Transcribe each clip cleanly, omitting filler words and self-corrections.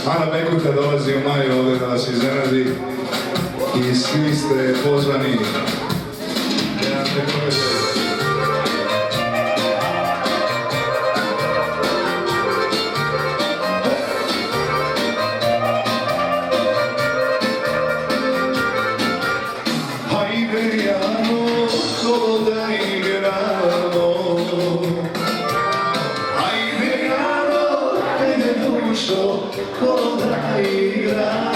Ana Bekuta dolazi u maju ovdje da vas iznenadi i svi ste pozvani. Hajde Jano, ko da igramo. Hajde Jano, hajde dušo, ko da igramo.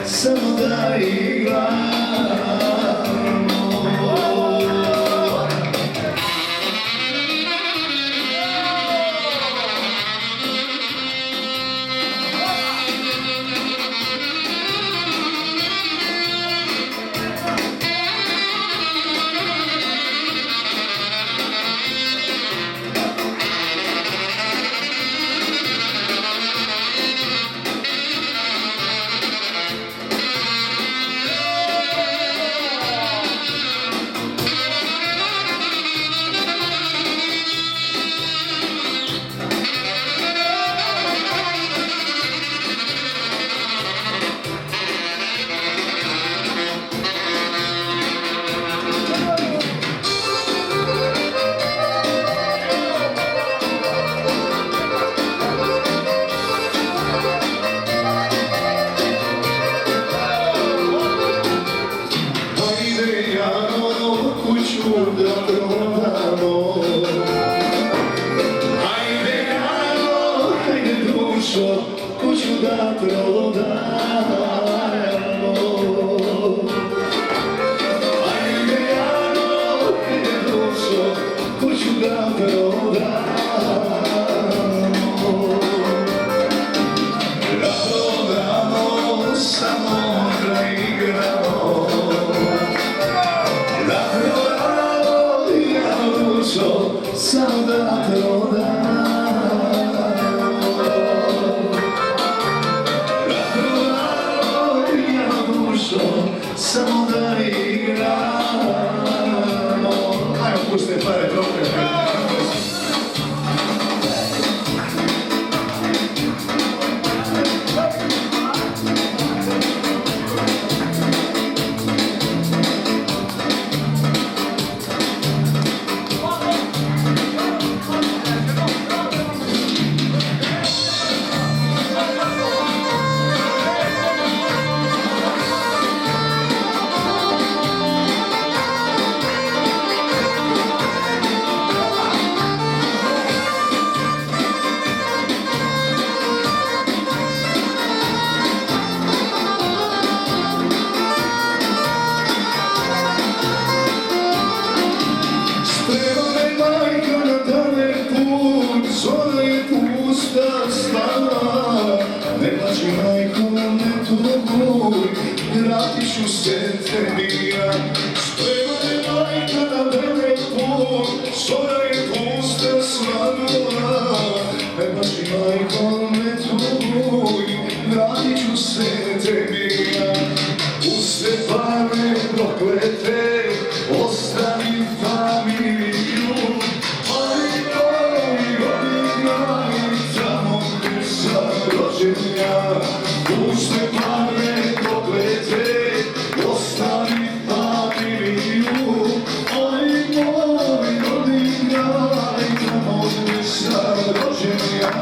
Samo da igramo. Kuću da prodajemo. Ajde Jano, ajde dušo, kuću da prodajemo. Da prodamo, samo da igramo. Da prodamo, Jano dušo, samo da prodamo. Samo da igramo. Ajmo, puste pare troke. majko ne tuguj, vratit ću se tebi ja. Puste pare proklete, ostavi familiju. Ali moj rodni kraj, tamo gdje sam rođen ja. Puste pare proklete, ostavi familiju. Ali moj rodni kraj, tamo gdje sam rođen ja.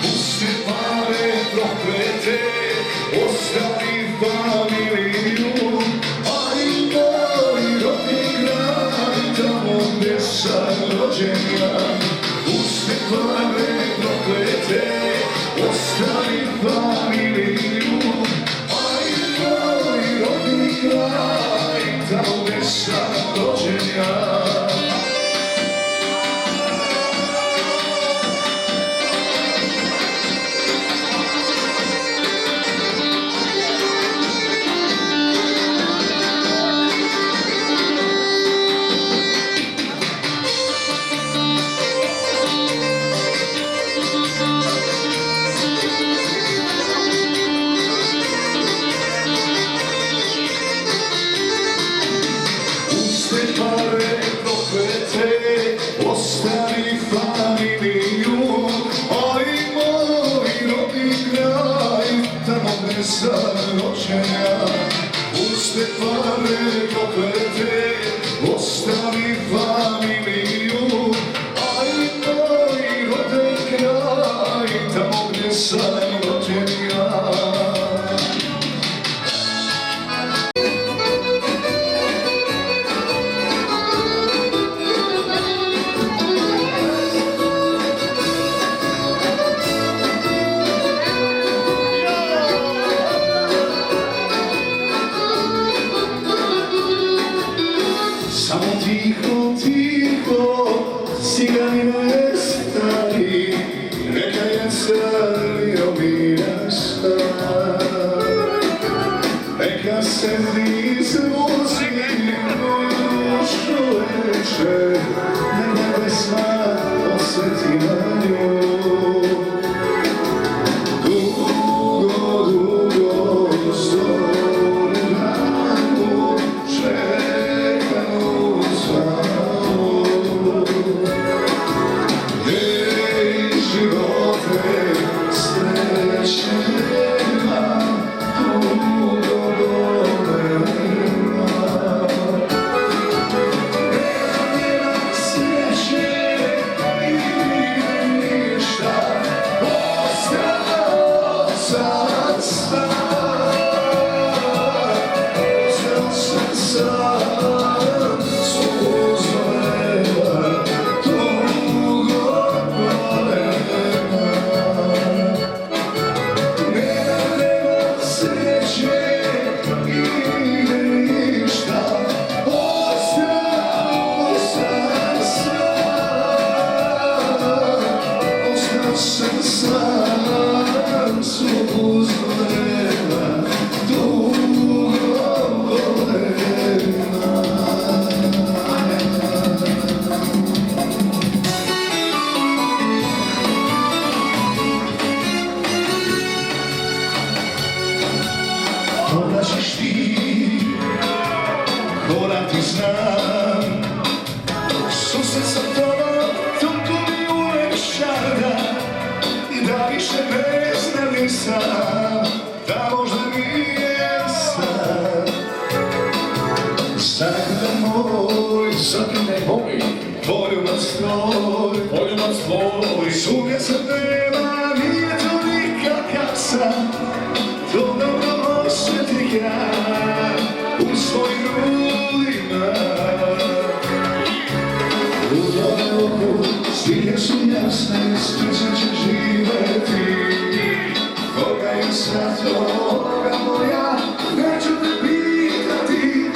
Puste pare proklete, ostavi familiju. Ali moj rodni kraj, tamo gdje sam rođen ja. Puste pare proklete, ostavi familiju. Ali moj rodni kraj, tamo gdje sam rođen ja. Ostavi familiju, ali moj rodni kraj, tamo gdje sam rođen ja. Puste pare proklete, ostavi familiju, ali moj rodni kraj, tamo gdje sam rođen ja. Samo tiho, tiho, cigani nestali, neka je crnio mirasta. Neka se izvozi moju dušu veče, neka pesma osjeti na nju. Dugo, dugo, zoru ranu, čekanu zvalu. Ej, živote, sreće nema, dugo dole nema. Nema sreće i ništa, ostao sad sam. Ostao sam sam, suzo nema, dugo golema. Nema sreće i ništa, ostao sam sam. Ostao sam sam, suzo nema, dugo golema. Dolaziš ti, korak ti znam, susret sa tobom, toliko mi ulepšava, da više ne nisam, da možda nijesam. Sakne moj, poljubac tvoj, sumnja se nema, nije to nikakav san, to dobro osjetih ja u svojim grudima. U tvojom oku slike su jasne, srećan će živeti, koga je sad ovoga moja, neću te pitati.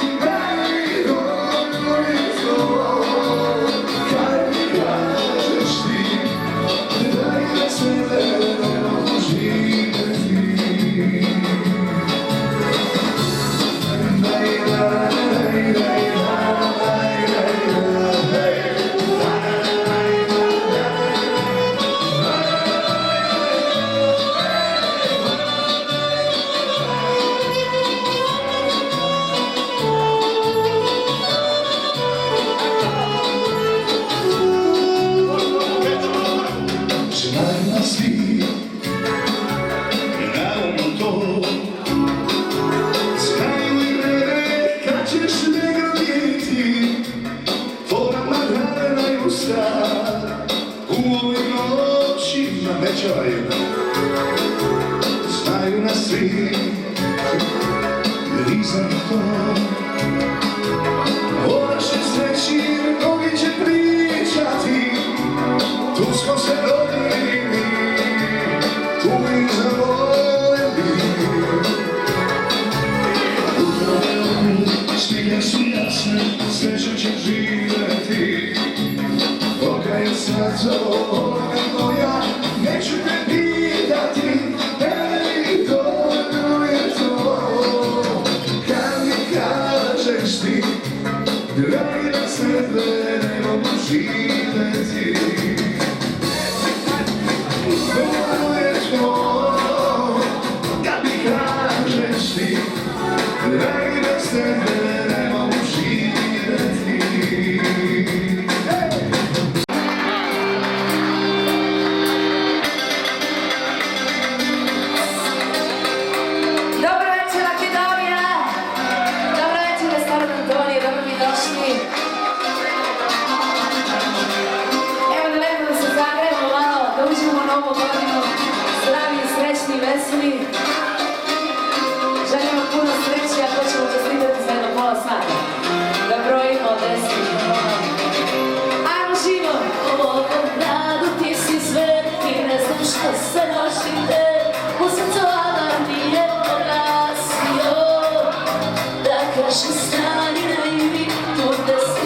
U ovoj noći namećaju, znaju nas svi, jer iza to o našoj sreći mnogi će pričati. Tu smo se rodili, tu i zavoljeli. U tvojom slike su jasne, sreća će živeti. Koga je sad ovoga moja, neću te pitati, ej, dobro je to, kad mi kažeš ti, dragi na sebe ne mogu živeti. Dobro je to, kad mi kažeš ti, dragi na sebe ne mogu živeti. Veseli, želimo puno sreće, a to ćemo čestitati za jedno pola sata. Da brojimo od 10. Ajmo živo! U ovom gradu ti si sve, ti ne znam što se nošite, u srcu alarm nije pogasio, da kaže stani na imi, tu gde se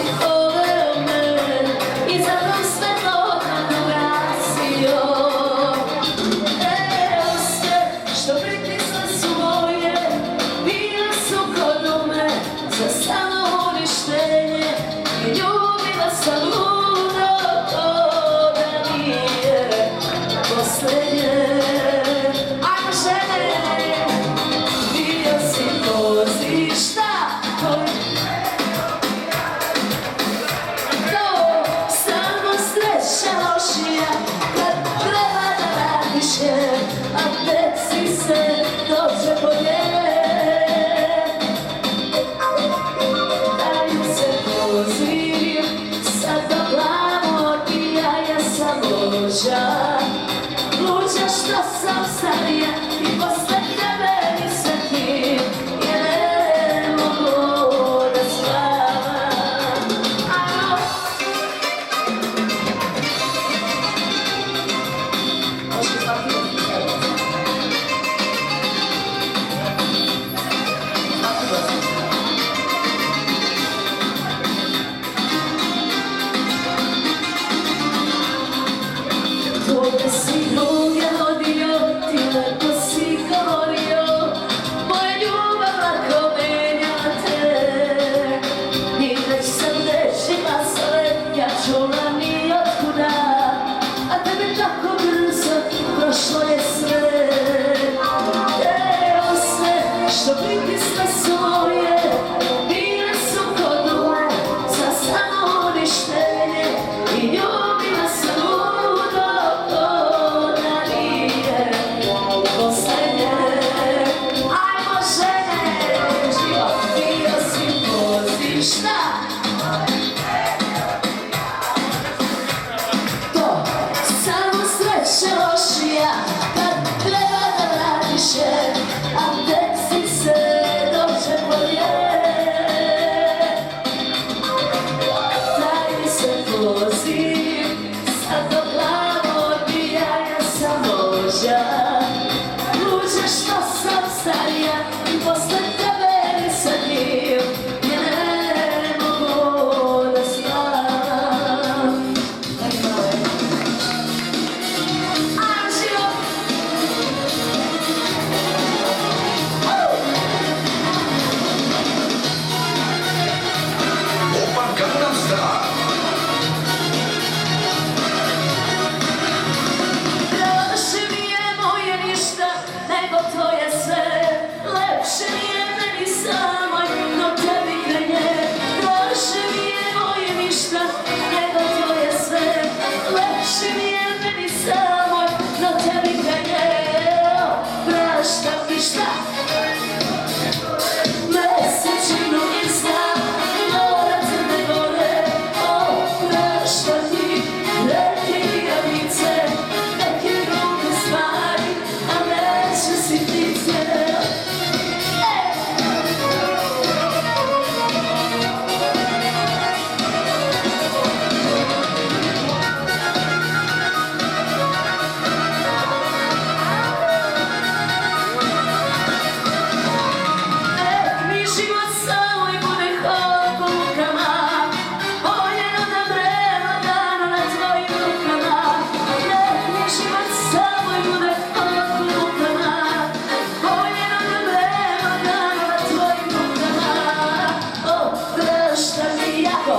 ništa. To samo sreće lošija kad treba da radiš je, a desi se dođe bolje. Taj mi se poziv, sad do glavu odbijanja sam vođa. Luđe što sam starija i posle tebe nisam dio, ja ne mogu da znam. Opa Gangnam Style. Loše mi je moje ništa, nego tvoje sve. Lepše mi je meni samoj, no tebi grenje. Loše mi je moje ništa, nego tvoje sve. Lepše mi je meni samoj, no tebi grenje. Praštam ništa, mesečinu izna, mora crne gore. Praštam ti reke i ravnice, neke druge stvari, a neću sitnice. Nek mi život samo i bude hod po lukama, voljeno da vrelo dano na tvojim rukama. Nek mi život samo i bude hod po lukama, voljeno da vrelo dano na tvojim rukama. Prašta mi jako,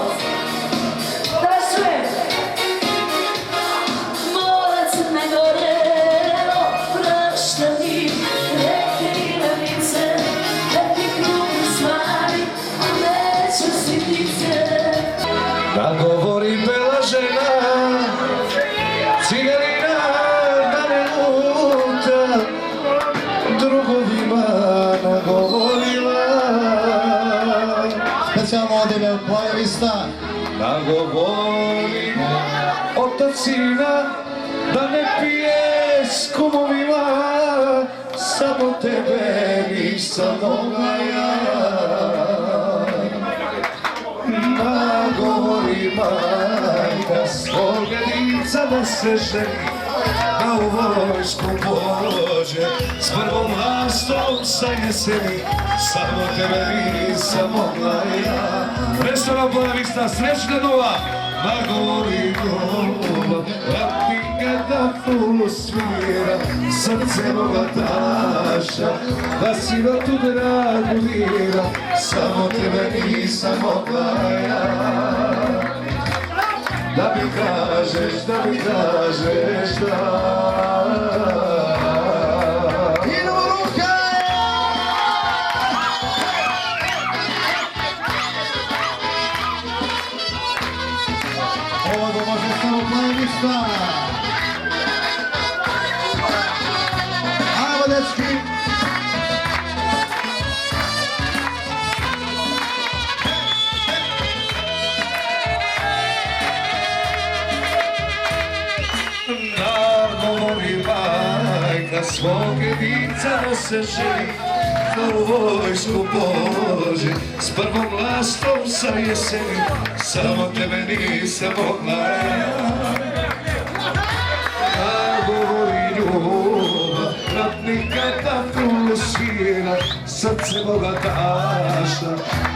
prašujem, mora Crne Gore. Prašta mi reke i ravnice, neke druge stvari, a neću sitnice. Nagovori bela žena, cigarina da ne luta, drugovima nagovorila. Specijalno odjeve od playerista. Nagovori otacina da ne pije s kumovima, samo tebe nisam mogla ja. Nagovori majka svoga djeca da se ženi, da u vojsku pođe s prvom lastom sa jeseni, samo tebe nisam mogla ja. Restoran Playerista, srećna nova! Nagovori ljubav, ratnika da fulu svira, srce bogataša, da si na tu dragu dira, samo tebe nisam mogla ja. Da mi kažeš da. Idemo ruke! Ovo može samo playerista. Ajmo, dečki! Nagovori majka svoga djeca da se ženi, da u vojsku pođe s prvom lastom sa jeseni, samo tebe nisam mogla ja. Nagovori ljubav, ratnika da fulu svira, srce bogataša,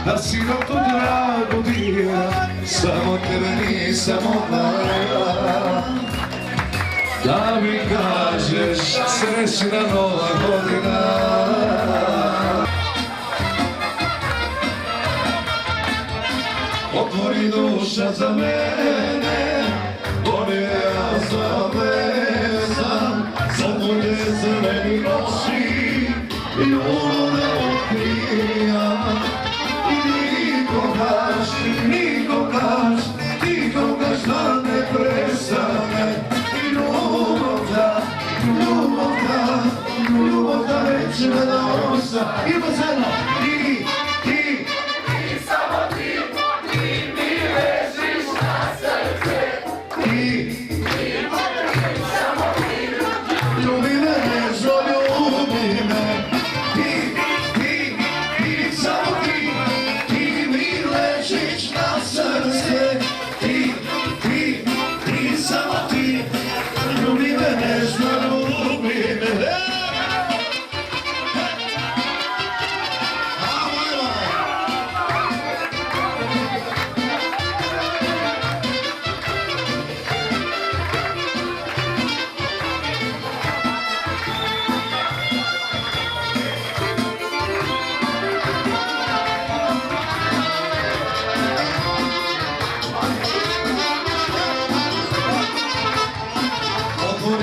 da si na tu dragu dira, samo tebe nisam mogla ja. Da mi kažeš srećna nova godina. Otvori duša za mene, ja za vezam, za tvoje crveni noći i lune okrija. I nikogaš da ne prestane, i ljubav da večna da osa. Idemo zajedno, ti, samo ti.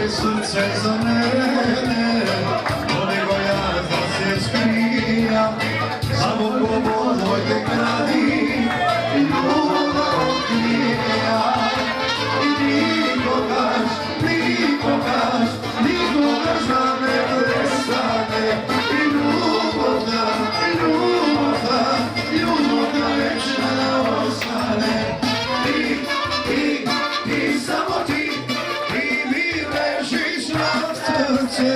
otvori srce za mene, to nego ja da se skrijam, samo govor moj te gradi i ljubav otkrija. I nikogaš da ne prestane, i ljubav da večna ostane. Ti, samo ti mi ležiš na srce.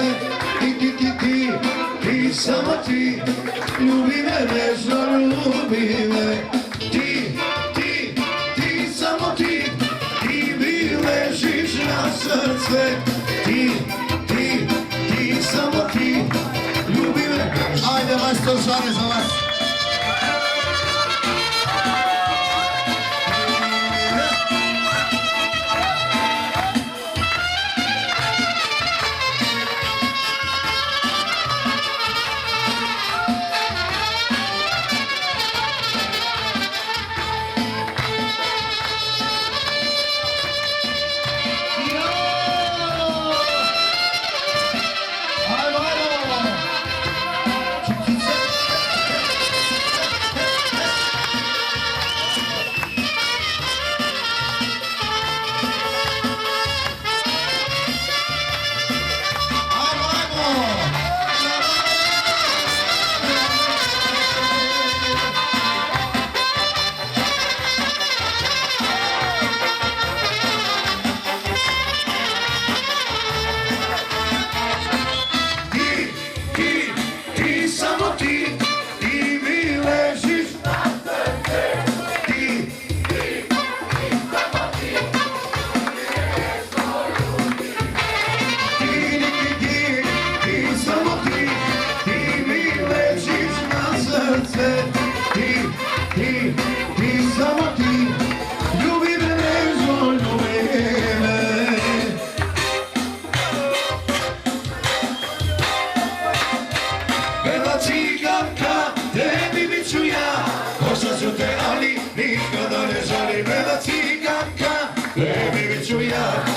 Ti, samo ti, ljubi me nežno, ljubi me. Ti, samo ti mi ležiš na srce. Ti, samo ti, ljubi me. Ajde, majstor Žane za vas.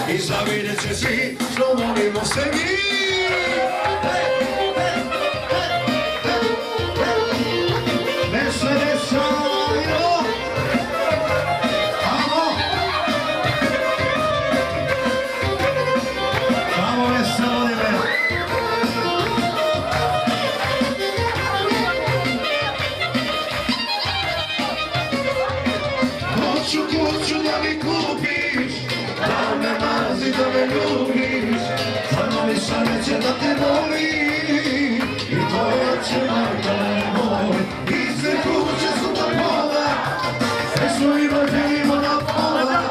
I zavidjet će svi što volimo se mi. Nešajno, amo. Samo veselo nime. Hoću da mi kupiš, da me mazi, da me ljubiš, samo mi šaneće da te voli, i tvoja će majka ne voli. I sve kuće su na pola, sve svojima želimo na pola,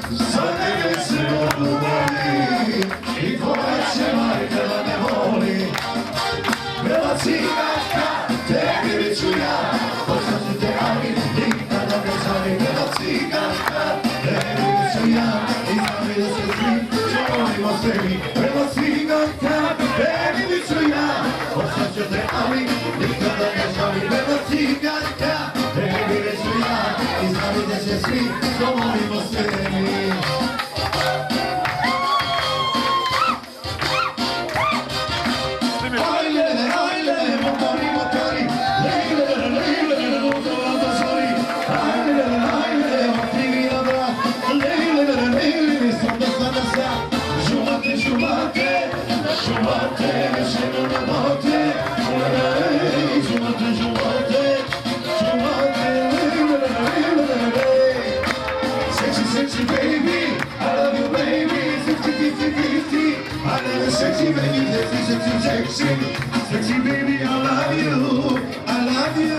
za tebe se mogu boli, i tvoja će majka da ne voli. Bela ciganka, tebi bit ću ja, poznaću te, ali nikada ne žali. Bela ciganka, tebi bit ću ja, i zavidjet će svi što volimo se mi. Bela ciganka, tebi bit ću ja, poznaću te, ali nikada ne žali. Bela ciganka, tebi bit ću ja, i zavidjet će svi što volimo se mi. Sexy baby, I love you baby, 50-50-50. I love you sexy baby, sexy baby, I love you, I love you.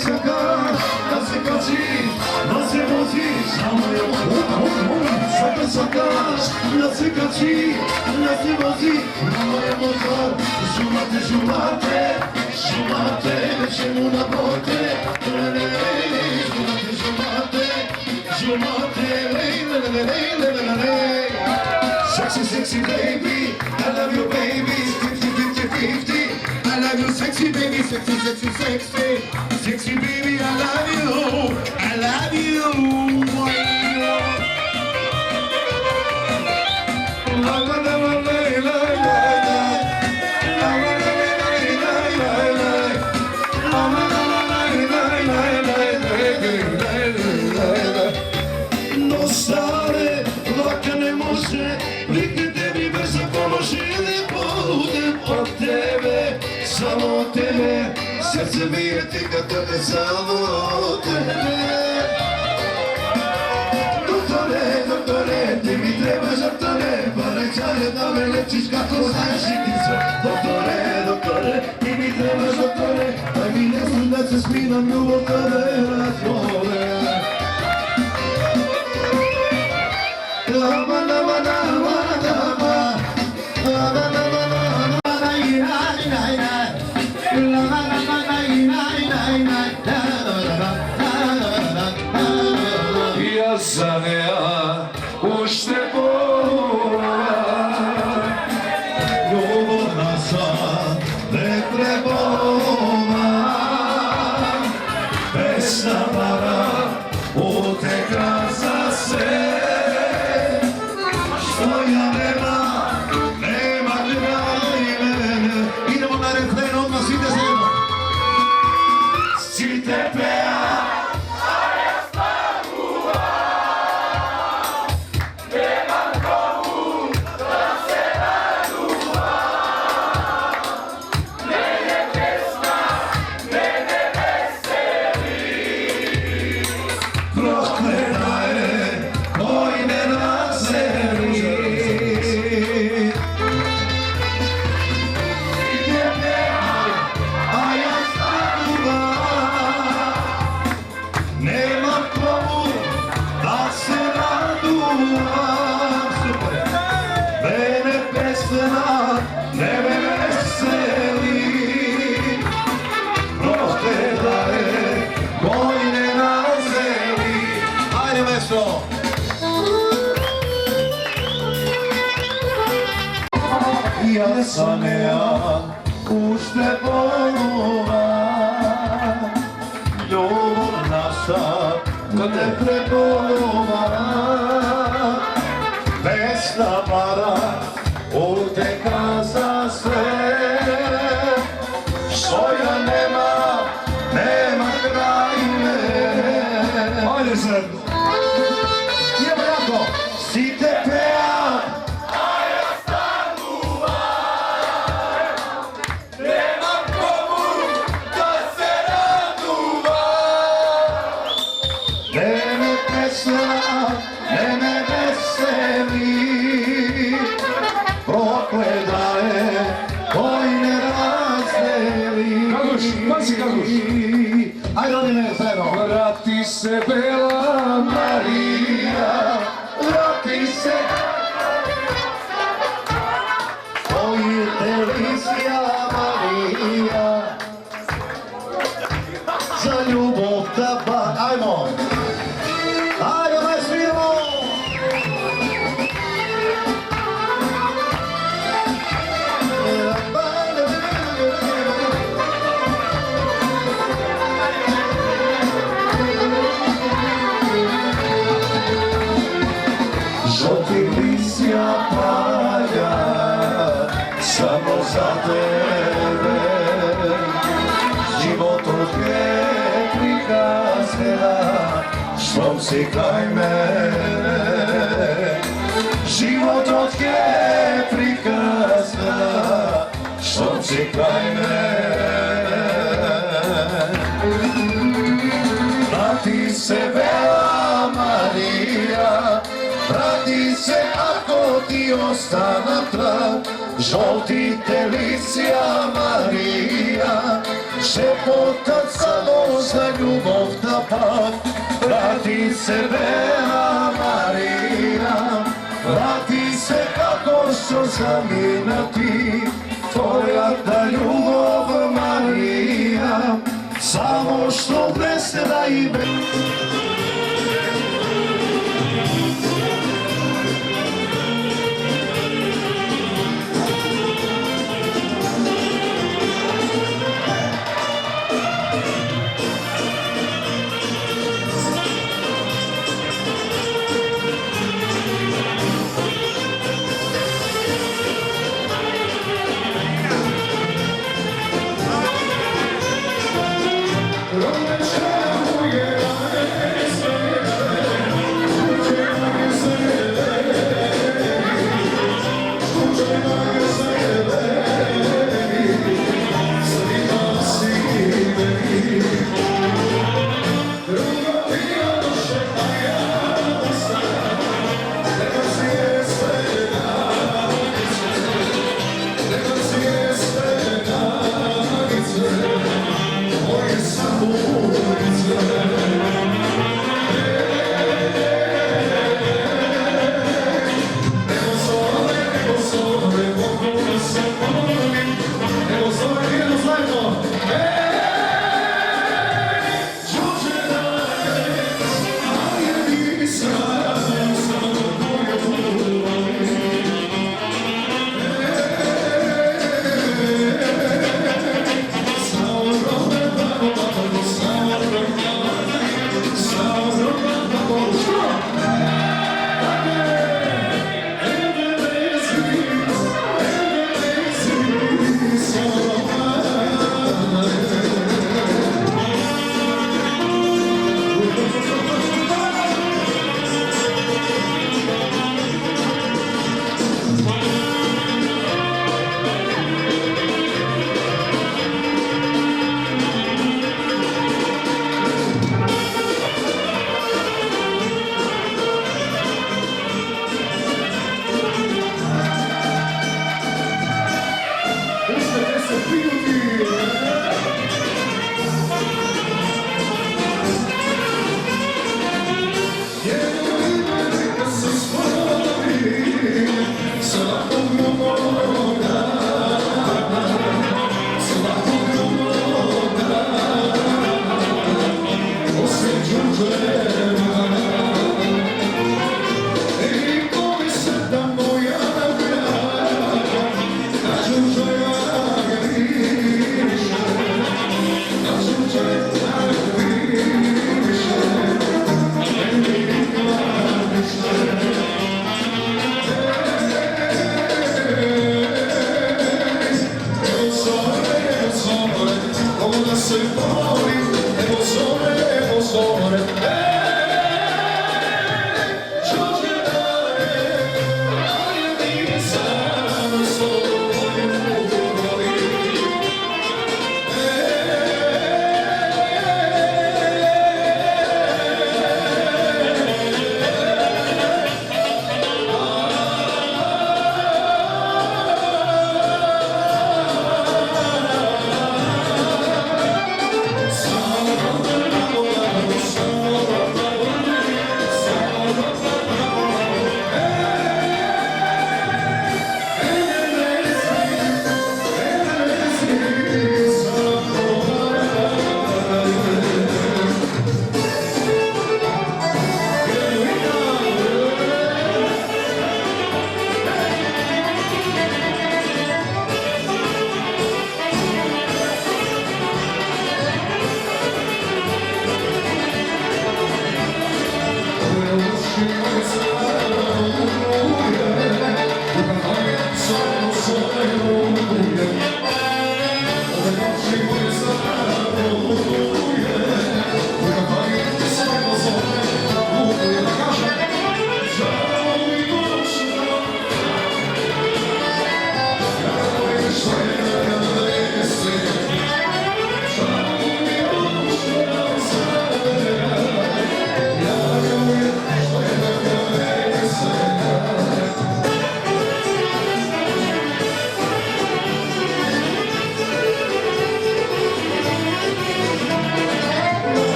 Saka, da se kači, da se vozi, samo je zakaz, da se kači, da se vozi na moje motor. Žumate, žumate, žumate, nećemo na bote. Žumate, žumate, žumate, lej, lej, lej, lej, lej, lej. Sexy, sexy baby, I love you baby, 50-50-50. I love you sexy baby, sexy, sexy, sexy. Sexy baby, I love you, I love you. No stare, laka ne može, nigde tebi bez pomoći ne budem od tebe, samo od tebe, srce bije ti kad tebe, samo od tebe. Doktore, doktore, ti mi trebaš doktore, pa rečanje da me lečiš kako znaš i ti sve. Doktore, doktore, ti mi trebaš doktore, daj mi ne znam da se sminam ljubav tebe razvore. Ja sam ja ušte bola, ljubavna sam ne prebola, pesna para utekla za sve. Idemo na refren, odmah svi da znamo. Si te pea, a ja stavuva, nemam komu da se raduva. Mene pesma, mene veseli, prokleta je koji me razeli. Nemam komu da se raduvam, mene pesma ne me veseli, prohtjela je koji ne razeli. Ajde meso! Ja sam ja ušte bolova, ljubav naša ne prebolova, pesna para uteka za sve, što ja nema krajine. Ajde se! Idemo jako! Si te pea, a ja stanuvam, nemam komu da se raduvam. Neme pesma, neme veseli, prokleta je koji ne razdeli. Kaguš, pazi Kaguš! Ajde oni me zajedno! Vrati se Bela Marija, vrati se, oj Delicija Marija, za ljubav da ba... Ajmo! Ajde, me svijemo! Žoti lisja palja, samo za tebe, život od je prikazela, štom si kraj mene. Život od je prikazela, štom si kraj mene. Vrati se Bela Marija, vrati se ako ti ostana trag, žolti te lisja Marija, šepotat samo za ljubav da pak. Vrati se Bela Marija, vrati se kako što zamijenati tvoja ta ljubav Marija, samo što vesela i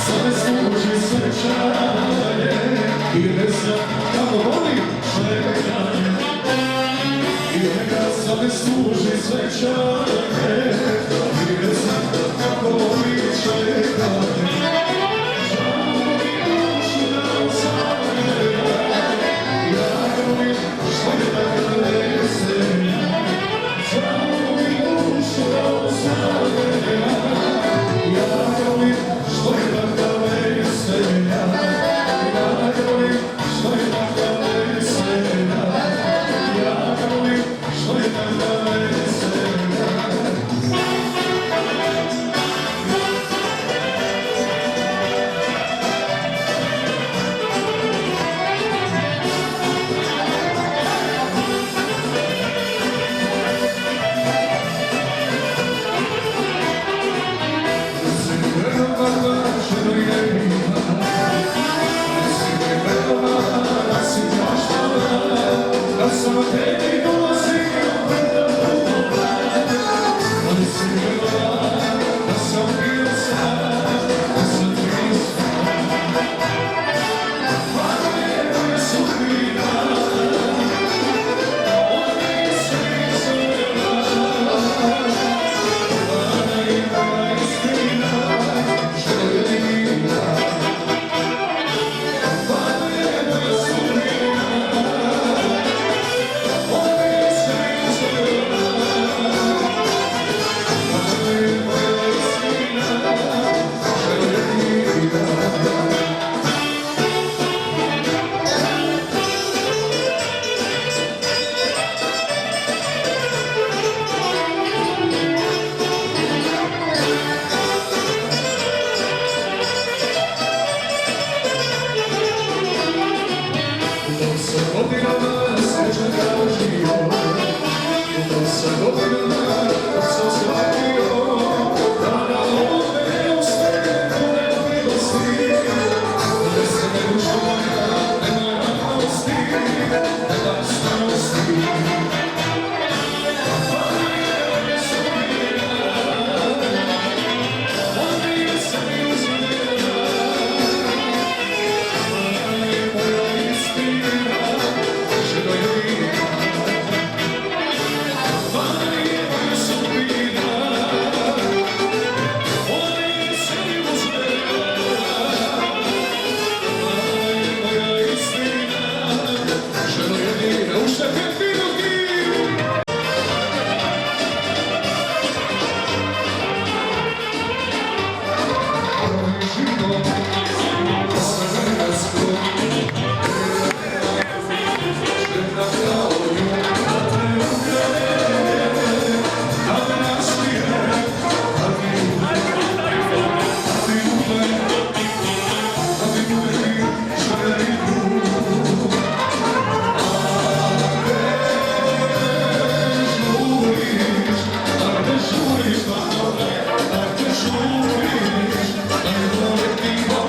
Sada služi svečanje i ne znam kako volim čekanje. I neka sada služi svečanje i ne znam kako volim čekanje. Keep on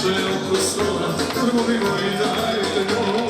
naše oko stola, volimo i dajte mola.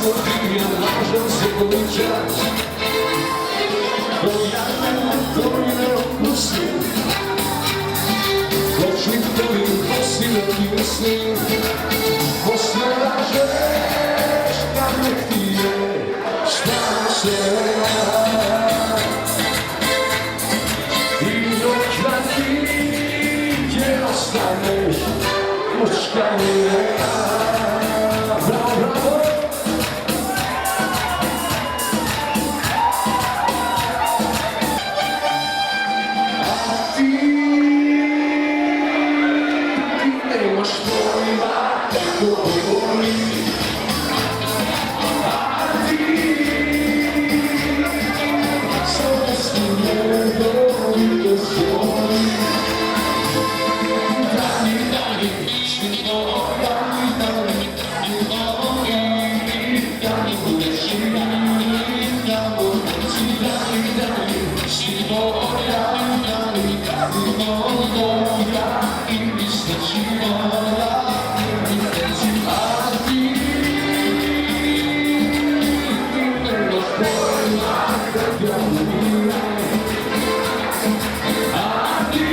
ti ja lažem se koji čas. Ja ne opustim, hoću tebi posljedati usnim. Poslije lažeš kad ne htije, šta se i dok da ti gdje ostaneš, muška je. Bravo, bravo. A ti nemaš pojma kako boli. A ti samo s tim nebom da zvoni. Dani, dani, s tim dani, dani, dani, dani, budeš i dani, dani, dani, dani, s tim dani, dani, dani, i misleći voda, i misleći, a ti nemaš pojma kako boli. A ti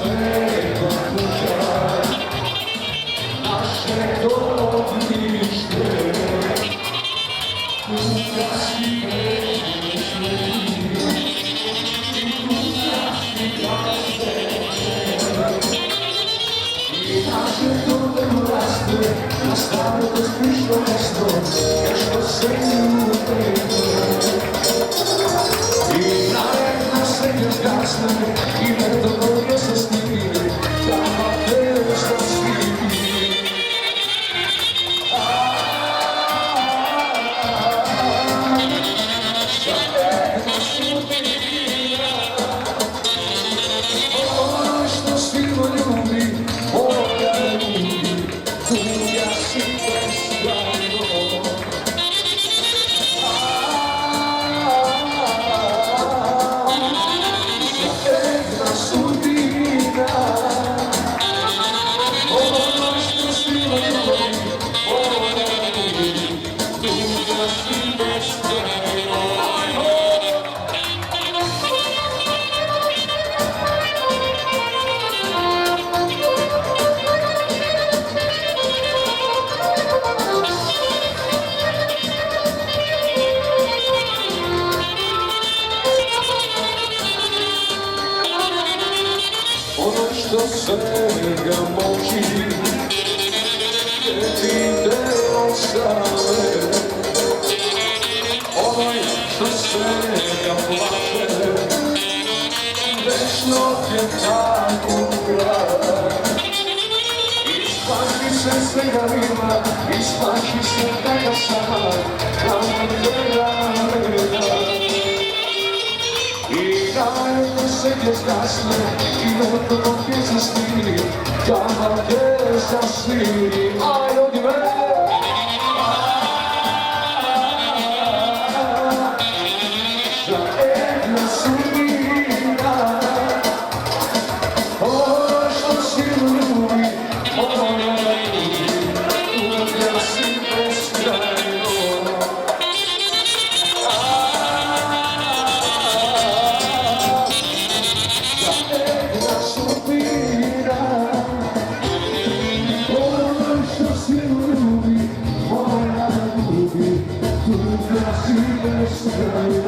svega kuća, naše dobište, kuća si previše, i kuća si gaste, i naše dobro raste, na staro bezbrižno mesto, nešto se ljubimo. I najedno se je zgasne, i leto dobro se snimi, tamo teško svimi. Za jedno sudbina, ono što svima ljubi, moja ljubi, tuja si beskrajno. Ono što svega moći, jedine ostale. Onaj što svega plače, večno je tako rad. Ispaši se svega vima, ispaši se tega sama, tamo tega reda. I najedno se gdje zgasne, i leto gdje se snimi, tamo gdje se snimi. Aj, ljudi mene! Za jedna sudbina, ono što silno ljubi, ono ne ljubi, tuga si beskrajno. Tudo que assim é estranho.